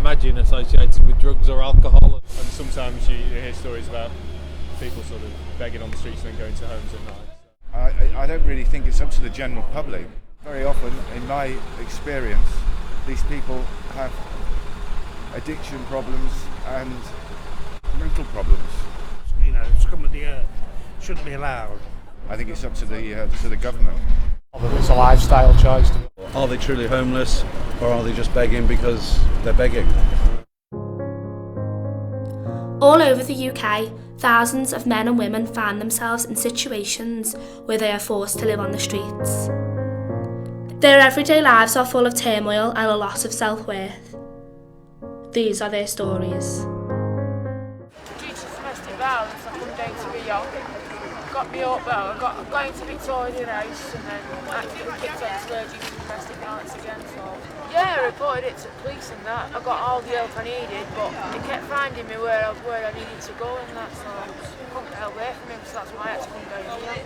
imagine, associated with drugs or alcohol. And sometimes you hear stories about people sort of begging on the streets and then going to homes at night. I don't really think it's up to the general public. Very often, in my experience, these people have addiction problems and mental problems. You know, scum of the earth shouldn't be allowed. I think it's up to the government. It's a lifestyle choice. Are they truly homeless, or are they just begging because they're begging? All over the UK, thousands of men and women find themselves in situations where they are forced to live on the streets. Their everyday lives are full of turmoil and a loss of self-worth. These are their stories. Due to domestic violence, I come down to Rio. Got me up, well, I got into Victoria House and then actually kicked on slow due to domestic violence again. So yeah, I reported it to police and that. I got all the help I needed, but they kept finding me where I needed to go and that, so I couldn't get away from him, so that's why I had to come down here.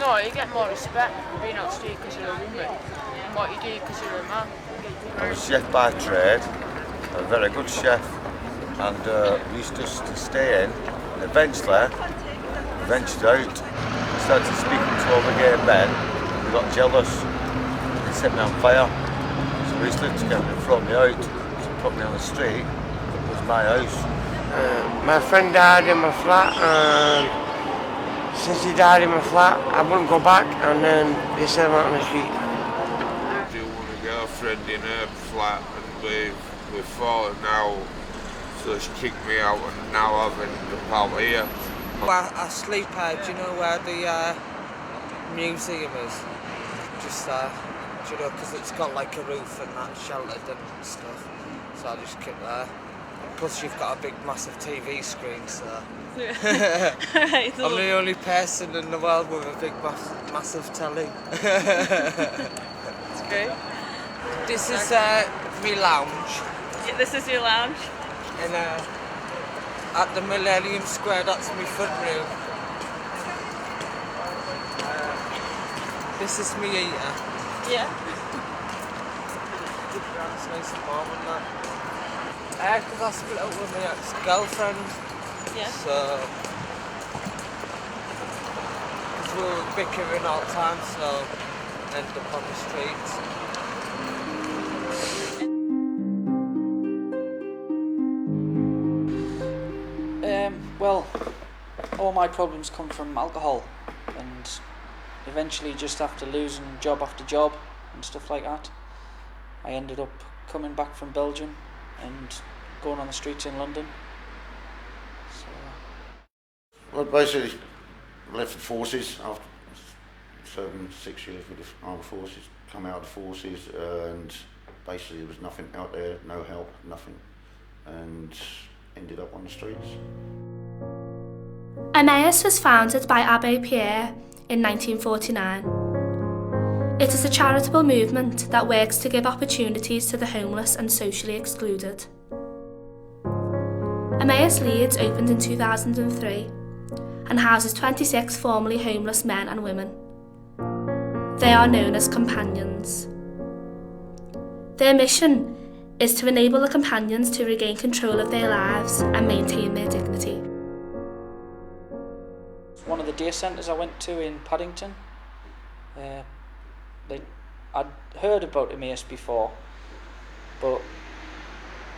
No, you get more respect for being on the street because you're a woman and what you do because you're a man. I'm a chef by trade, a very good chef, and we used just to stay in, and eventually ventured out, started speaking to other gay men. We got jealous, they set me on fire, so we used to together and throw me out, so put me on the street. It was my house. My friend died in my flat, and since he died in my flat, I wouldn't go back, and then they set him out on the street. I do want a girlfriend in her flat, and we've fallen out, so she kicked me out, and now I've ended up out here. I sleep out, do you know where the museum is? Just there, do you know, because it's got like a roof and that, sheltered and stuff, so I just keep there. Plus you've got a big massive TV screen, so Right, I'm the only person in the world with a big massive telly. It's great. This is my lounge. Yeah, this is your lounge? And at the Millennium Square, that's my front room. This is my eater. Yeah. It's nice and warm and that. Because I split up with my ex-girlfriend. Yeah. So, because we were bickering all the time, so ended up on the streets. Well, all my problems come from alcohol, and eventually just after losing job after job and stuff like that, I ended up coming back from Belgium and going on the streets in London. So, well, basically left the forces after serving 6 years with the armed forces, come out of the forces, and basically there was nothing out there, no help, nothing, and ended up on the streets. Emmaus was founded by Abbé Pierre in 1949. It is a charitable movement that works to give opportunities to the homeless and socially excluded. Emmaus Leeds opened in 2003 and houses 26 formerly homeless men and women. They are known as companions. Their mission is to enable the companions to regain control of their lives and maintain their dignity. one of the day centres I went to in Paddington, I'd heard about Emmaus before, but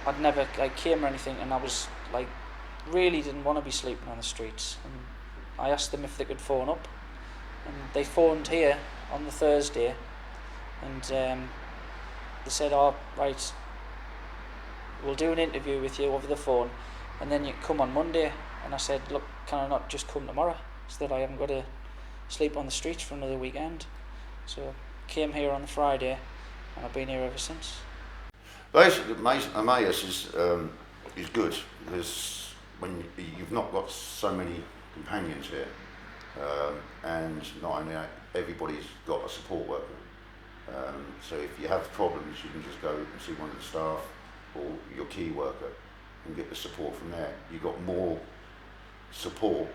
I'd never came or anything, and I was really didn't want to be sleeping on the streets. And I asked them if they could phone up, and they phoned here on the Thursday, and they said, "Oh, right, we'll do an interview with you over the phone, and then you can come on Monday." And I said, "Look, can I not just come tomorrow, so that I haven't got to sleep on the streets for another weekend?" So I came here on the Friday, and I've been here ever since. Basically, Emmaus is good because when you've not got so many companions here, and not only that, everybody's got a support worker. So if you have problems, you can just go and see one of the staff or your key worker and get the support from there. You've got more support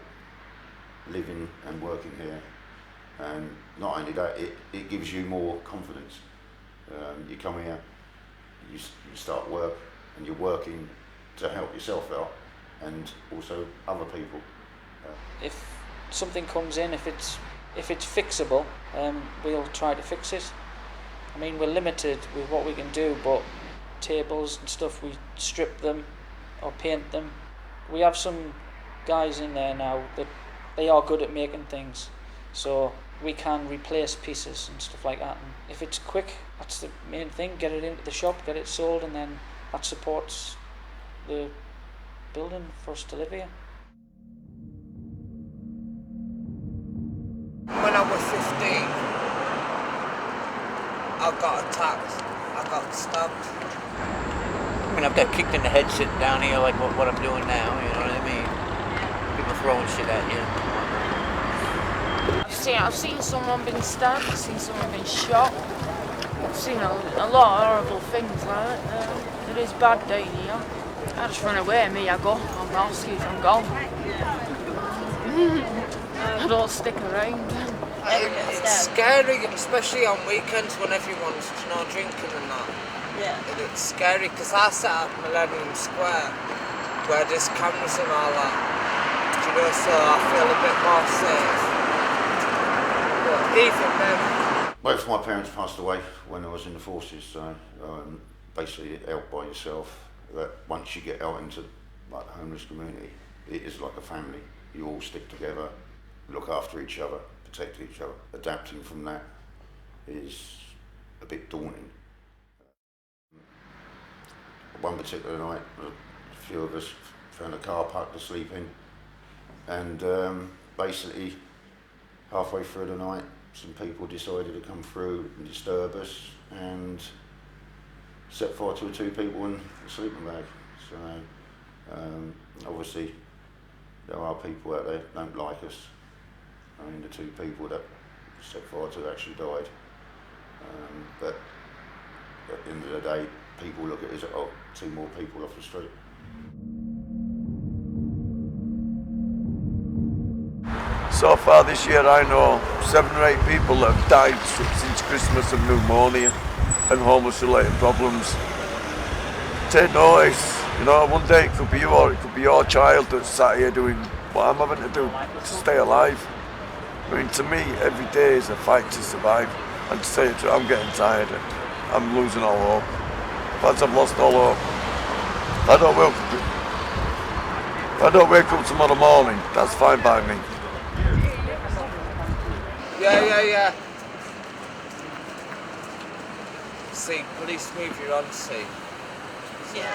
living and working here, and not only that, it gives you more confidence. You come here, you start work, and you're working to help yourself out and also other people. If something comes in, if it's fixable, we'll try to fix it. I mean, we're limited with what we can do, but tables and stuff, we strip them or paint them. We have some guys in there now that they are good at making things, so we can replace pieces and stuff like that. And if it's quick, that's the main thing. Get it into the shop, get it sold, and then that supports the building for us to live here. When I was 15, I got attacked, I got stabbed. I mean, I've got kicked in the head sitting down here like what I'm doing now, you know what I mean? People throwing shit at you. I've seen someone been stabbed, I've seen someone been shot. I've seen a lot of horrible things like that. It is bad down here. I just run away, I go. I'm lost, I'm gone. I don't stick around. It's scary, especially on weekends when everyone's drinking and that. Yeah. And it's scary because I sat at Millennium Square where there's cameras and all that. So I feel a bit more safe. But even then. Both my parents passed away when I was in the forces, so basically out by yourself. That once you get out into like the homeless community, it is like a family. You all stick together, look after each other, protect each other. Adapting from that is a bit daunting. One particular night, a few of us found a car park to sleep in, and basically halfway through the night, some people decided to come through and disturb us and set fire to 2 people in a sleeping bag. So obviously there are people out there that don't like us. I mean, the 2 people that set fire to actually died. But at the end of the day, people look at it as, 2 more people off the street. So far this year I know 7 or 8 people that have died since Christmas of pneumonia and homeless related problems. Take notice, you know, one day it could be you or it could be your child that's sat here doing what I'm having to do to stay alive. I mean, to me, every day is a fight to survive, and to say it, I'm getting tired, I'm losing all hope. Once I've lost all hope, if I don't wake up tomorrow morning, that's fine by me. Yeah. See, police move you on, see. Yeah.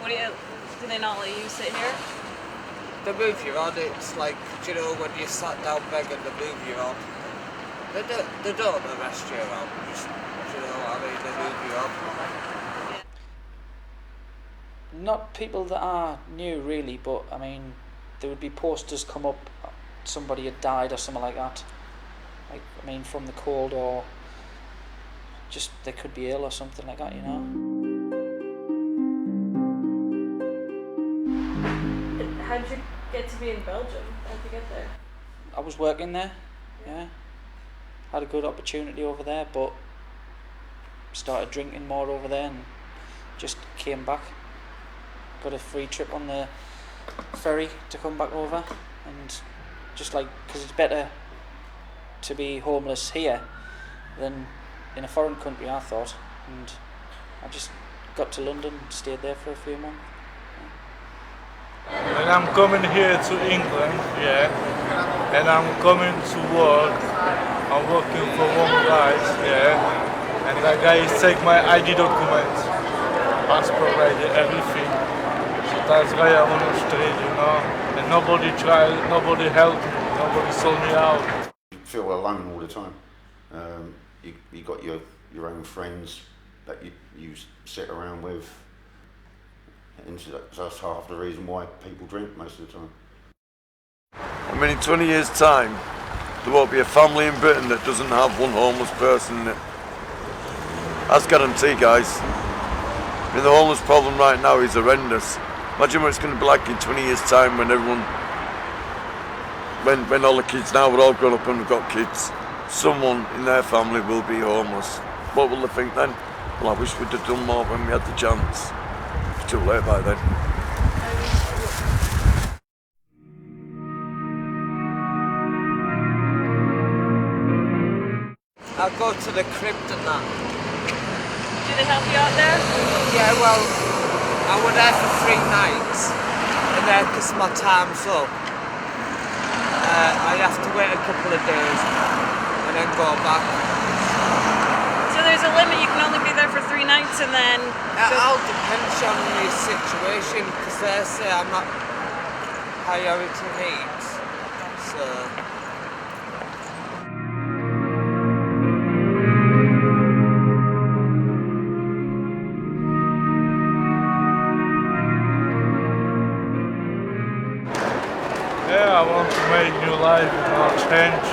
What do they not let you sit here? They move you on, it's like, do you know, when you sat down begging, they move you on. They don't arrest you on, just, do you know what I mean, they move you on. Not people that are new really, but I mean, there would be posters come up, somebody had died or something like that. Like, I mean, from the cold, or just they could be ill or something like that, you know. How did you get to be in Belgium? How did you get there? I was working there, yeah. Had a good opportunity over there, but started drinking more over there and just came back. Got a free trip on the ferry to come back over, and just like, because it's better to be homeless here than in a foreign country, I thought, and I just got to London and stayed there for a few months. And I'm coming here to England, yeah, and I'm coming to work. I'm working for one guy, yeah, and that guy is take my ID documents, passport ID, everything. So that's why I'm on the street, you know, and nobody helped me, nobody sold me out. You feel alone all the time. You got your own friends that you sit around with. And that's half the reason why people drink most of the time. I mean, in 20 years' time, there won't be a family in Britain that doesn't have one homeless person in it. That's guarantee, guys. I mean, the homeless problem right now is horrendous. Imagine what it's going to be like in 20 years' time when everyone, when all the kids now, we're all grown up and we've got kids, someone in their family will be homeless. What will they think then? Well, I wish we'd have done more when we had the chance. It's too late by then. I'll go to the crypt and that. Do they help you out there? Yeah, well, I was there for 3 nights, and then because my time's up, I have to wait a couple of days and then go back. So there's a limit, you can only be there for 3 nights and then... It all depends on the situation, because they say I'm not priority needs, so... Yeah, I want to make new life, change.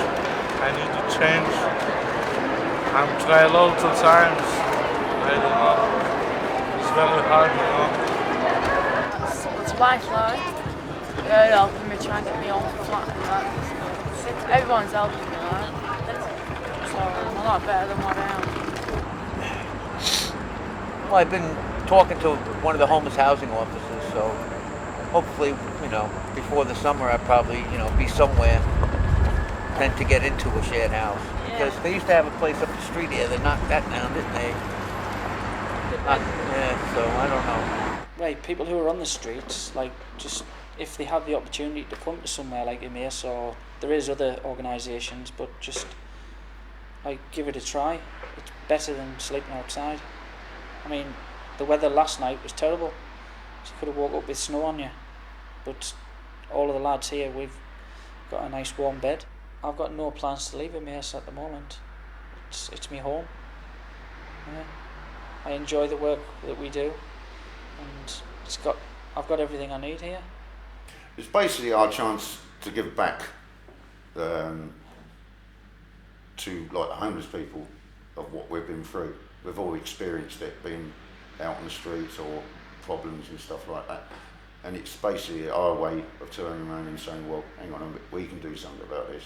I need to change. I'm trying lots of times. I don't know. It's very hard, It's life, like. They're helping me try and get me on the flat and that. Everyone's helping me, like. So I'm a lot better than what I am. Well, I've been talking to one of the homeless housing officers, so hopefully, before the summer I'll probably, be somewhere then to get into a shared house. Because they used to have a place up the street here, they knocked that down, didn't they? Yeah, so I don't know. Right, people who are on the streets, like, just if they have the opportunity to come to somewhere like Emmaus, or there is other organisations, but just, like, give it a try. It's better than sleeping outside. I mean, the weather last night was terrible. You could have woke up with snow on you. But all of the lads here, we've got a nice warm bed. I've got no plans to leave Emmaus at the moment. It's my home. Yeah. I enjoy the work that we do, and I've got everything I need here. It's basically our chance to give back to like the homeless people of what we've been through. We've all experienced it, being out on the streets or problems and stuff like that. And it's basically our way of turning around and saying, well, hang on a minute, we can do something about this.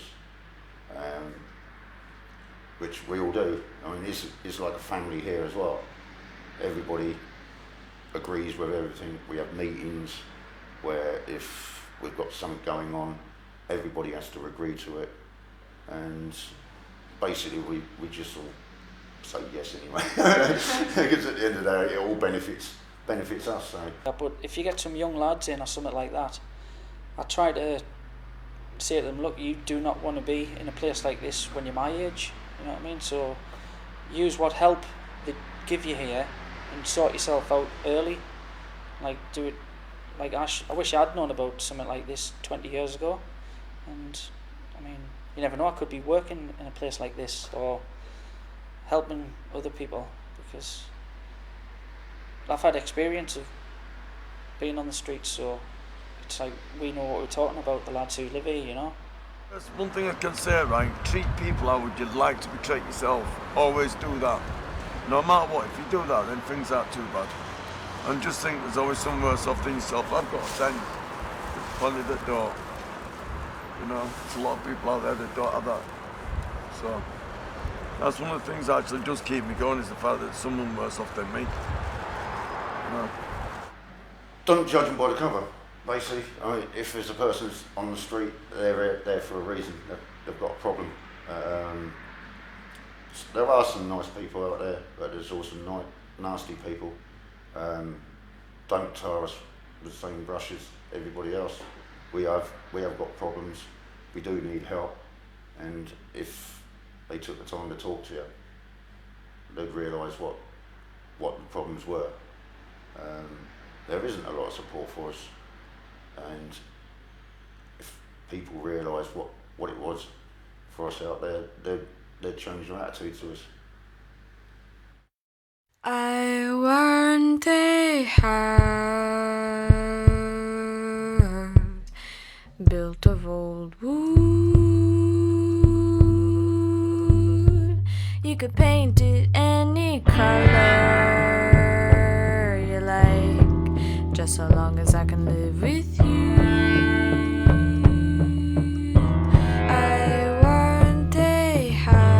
Which we all do. I mean, it's like a family here as well. Everybody agrees with everything. We have meetings where if we've got something going on, everybody has to agree to it. And basically we just all say yes anyway. Because at the end of the day, it all benefits us. So. Yeah, but if you get some young lads in or something like that, I try to say to them, look, you do not want to be in a place like this when you're my age, you know what I mean? So use what help they give you here and sort yourself out early. Like, do it, like I wish I'd known about something like this 20 years ago. And I mean, you never know, I could be working in a place like this or helping other people, because I've had experience of being on the streets, so it's like we know what we're talking about, the lads who live here, you know. There's one thing I can say, right? Treat people how would you like to be treated yourself. Always do that. No matter what, if you do that, then things aren't too bad. And just think there's always someone worse off than yourself. I've got a friend, plenty that don't. You know, there's a lot of people out there that don't have that. So that's one of the things that actually does keep me going, is the fact that there's someone worse off than me. No. Don't judge them by the cover, basically. I mean, if there's a person on the street, they're there for a reason. They've got a problem. There are some nice people out there, but there's also nasty people. Don't tar us with the same brush as everybody else. We have got problems. We do need help, and if they took the time to talk to you, they'd realise what the problems were. There isn't a lot of support for us, and if people realise what it was for us out there, they'd change their attitude to us. I want a house built of old wood. You could paint it any color you like, just so long as I can live with you. I want a house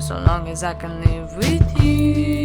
just so long as I can live with you.